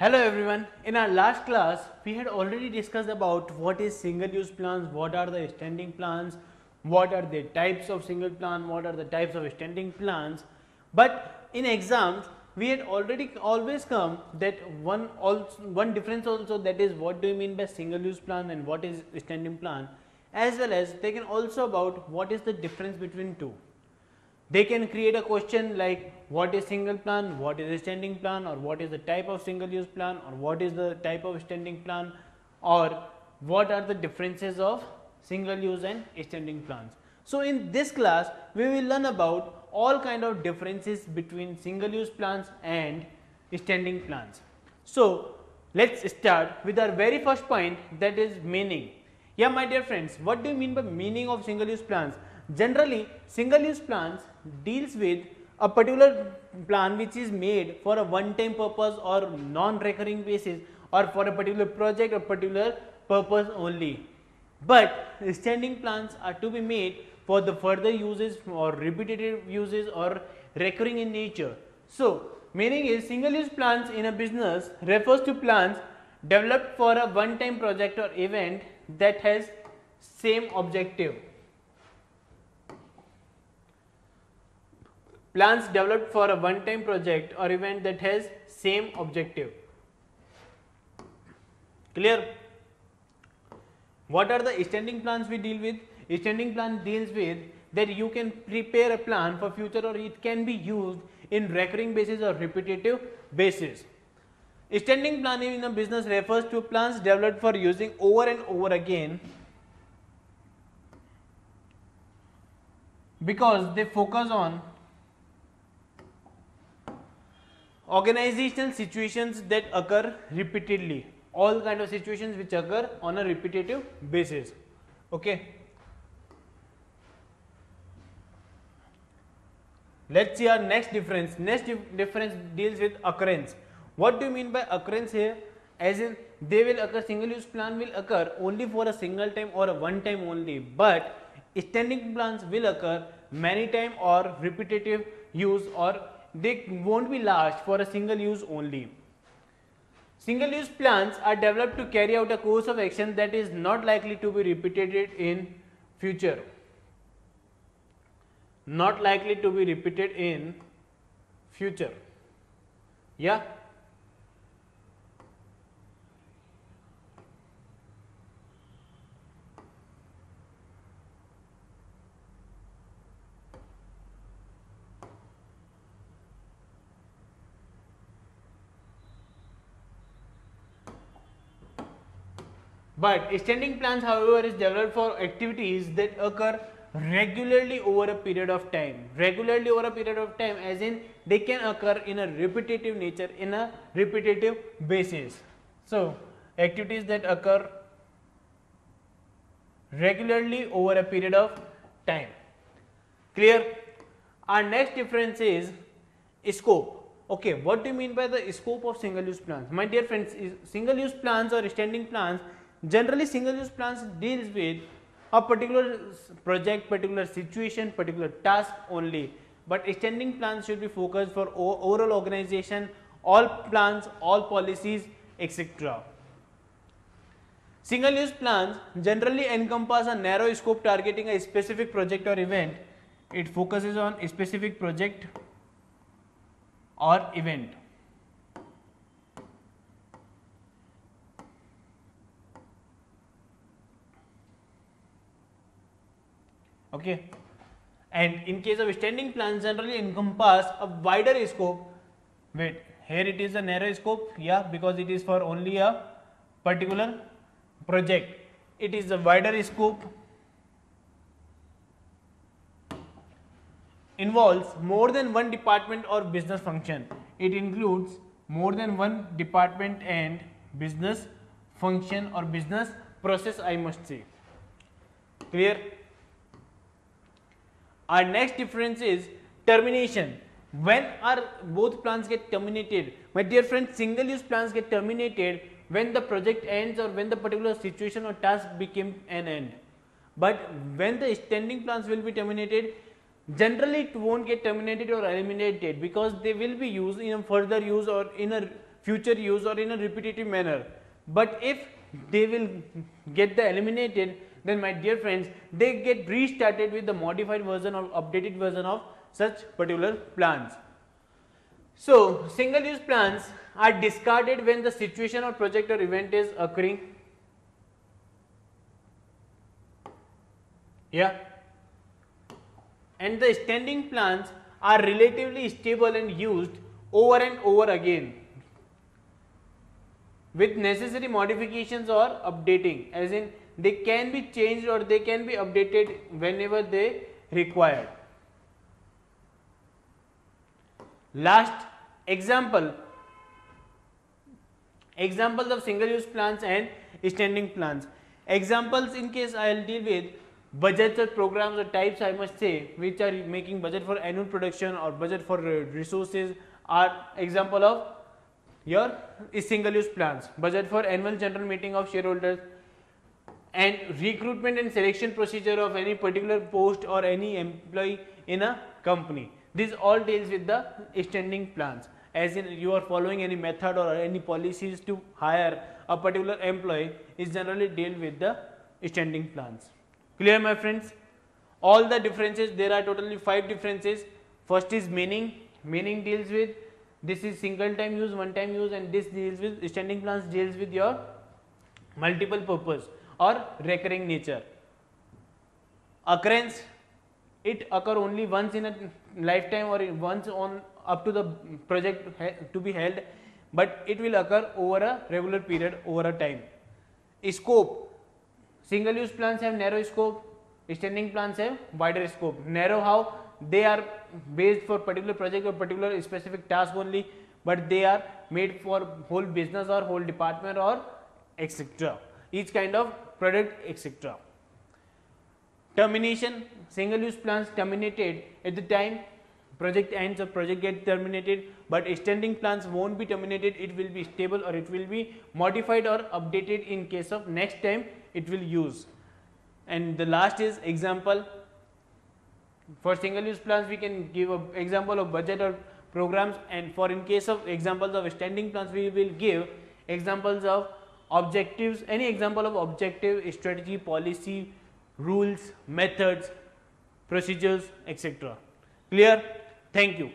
Hello everyone. In our last class, we had already discussed about what is single use plans, what are the standing plans, what are the types of single plan, what are the types of standing plans. But in exams, we had already always come that one difference also, that is what do you mean by single use plan and what is standing plan, as well as they can also about what is the difference between two. They can create a question like what is single plan, what is a standing plan, or what is the type of single use plan, or what is the type of standing plan, or what are the differences of single use and standing plans. So in this class we will learn about all kind of differences between single use plans and standing plans. So let's start with our very first point, that is meaning. Yeah, my dear friends, what do you mean by meaning of single use plans? Generally, single use plans deals with a particular plan which is made for a one time purpose or non-recurring basis, or for a particular project or particular purpose only. But standing plans are to be made for the further uses or repetitive uses or recurring in nature. So meaning is single use plans in a business refers to plans developed for a one time project or event that has same objective. Plans developed for a one time project or event that has same objective. Clear? What are the standing plans we deal with? Standing plan deals with that you can prepare a plan for future, or it can be used in recurring basis or repetitive basis. Standing plan in a business refers to plans developed for using over and over again because they focus on organizational situations that occur repeatedly, all kind of situations which occur on a repetitive basis. Okay, let's see our next difference. Next difference deals with occurrence. What do you mean by occurrence here? As in, they will occur, single use plan will occur only for a single time or a one time only, but standing plans will occur many time or repetitive use, or they won't be last for a single use only. Single use plans are developed to carry out a course of action that is not likely to be repeated in future. Not likely to be repeated in future. Yeah. But standing plans, however, is developed for activities that occur regularly over a period of time. Regularly over a period of time, as in they can occur in a repetitive nature, in a repetitive basis. So activities that occur regularly over a period of time. Clear? Our next difference is scope. Okay, what do you mean by the scope of single use plans? My dear friends, single use plans or standing plans, generally single use plans deals with a particular project, particular situation, particular task only, but standing plans should be focused for overall organization, all plans, all policies, etc. Single use plans generally encompass a narrow scope targeting a specific project or event. It focuses on a specific project or event. Okay, and in case of standing plans, generally encompass a wider scope. Wait, here it is a narrow scope, yeah, because it is for only a particular project. It is a wider scope, involves more than one department or business function. It includes more than one department and business function or business process, I must say. Clear? Our next difference is termination. When are both plans get terminated? My dear friends, single use plans get terminated when the project ends or when the particular situation or task became an end. But when the standing plans will be terminated, generally it won't get terminated or eliminated, because they will be used in a further use or in a future use or in a repetitive manner. But if they will get the eliminated, then my dear friends, they get restarted with the modified version or updated version of such particular plans. So single use plans are discarded when the situation or project or event is occurring. Yeah. And the standing plans are relatively stable and used over and over again with necessary modifications or updating, as in they can be changed or they can be updated whenever they required. Last examples of single use plans and standing plans. Examples in case I will deal with budgets or programs or types, I must say, which are making budget for annual production or budget for resources, are example of your single use plans. Budget for annual general meeting of shareholders, and recruitment and selection procedure of any particular post or any employee in a company. This all deals with the standing plans, as in you are following any method or any policies to hire a particular employee is generally dealt with the standing plans. Clear, my friends? All the differences, there are totally 5 differences. First is meaning. Meaning deals with, this is single time use, one time use, and this deals with, standing plans deals with your multiple purpose or recurring nature. Occurrence, it occur only once in a lifetime or once on up to the project to be held, but it will occur over a regular period over a time. Scope, single use plans have narrow scope, standing plans have wider scope. Narrow how? They are based for particular project or particular specific task only, but they are made for whole business or whole department or etc. Each kind of product etc. Termination, single use plans terminated at the time project ends or project gets terminated, but standing plans won't be terminated, it will be stable or it will be modified or updated in case of next time it will use. And the last is example. For single use plans we can give an example of budget or programs, and for in case of examples of standing plans we will give examples of objectives, any example of objective, strategy, policy, rules, methods, procedures etc. Clear? Thank you.